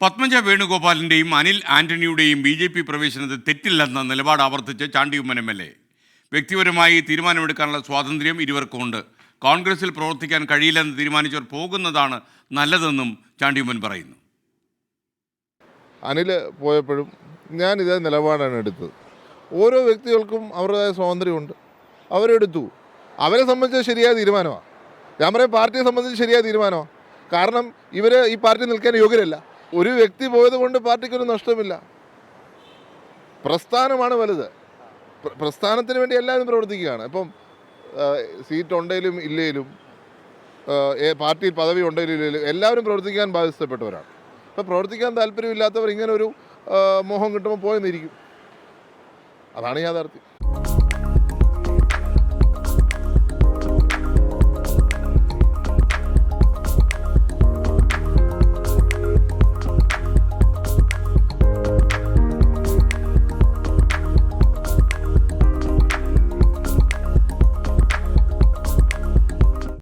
Padmaja വേണുഗോപാലിൻ്റെയും Anil ആന്റണിയുടെയും BJP പ്രവേശനത്തിൽ തെറ്റില്ലെന്ന നിലപാട് ആവർത്തിച്ച് Chandy Oommen MLA. വ്യക്തിപരമായി തീരുമാനമെടുക്കാനുള്ള സ്വാതന്ത്ര്യം ഇരുവർക്കുമുണ്ട്. കോൺഗ്രസിൽ പ്രവർത്തിക്കാൻ കഴിയില്ലെന്ന് തീരുമാനിച്ചവർ പോകുന്നതാണ് നല്ലതെന്നും ചാണ്ടി ഉമ്മൻ പറയുന്നു. അനിൽ പോയപ്പോഴും ഞാൻ ഇതേ നിലപാടാണ് എടുത്തത്. ഓരോ വ്യക്തികൾക്കും അവരുടേതായ സ്വാതന്ത്ര്യമുണ്ട്, അവരെടുത്തു. അവരെ സംബന്ധിച്ച് ശരിയായ തീരുമാനമാണ്. ഞാൻ പറയും പാർട്ടിയെ സംബന്ധിച്ച് ശരിയായ തീരുമാനമാണ്. കാരണം ഇവർ ഈ പാർട്ടി നിൽക്കാൻ യോഗ്യരല്ല. ഒരു വ്യക്തി പോയത് കൊണ്ട് പാർട്ടിക്കൊരു നഷ്ടമില്ല. പ്രസ്ഥാനമാണ് വലുത്. പ്രസ്ഥാനത്തിന് വേണ്ടി എല്ലാവരും പ്രവർത്തിക്കുകയാണ്. ഇപ്പം സീറ്റ് ഉണ്ടെങ്കിലും ഇല്ലെങ്കിലും പാർട്ടിയിൽ പദവി ഉണ്ടെങ്കിലും ഇല്ലെങ്കിലും എല്ലാവരും പ്രവർത്തിക്കാൻ ബാധ്യസ്ഥപ്പെട്ടവരാണ്. ഇപ്പം പ്രവർത്തിക്കാൻ താല്പര്യമില്ലാത്തവർ ഇങ്ങനെ ഒരു മോഹം കിട്ടുമ്പോൾ പോയെന്നിരിക്കും. അതാണ് യാഥാർത്ഥ്യം.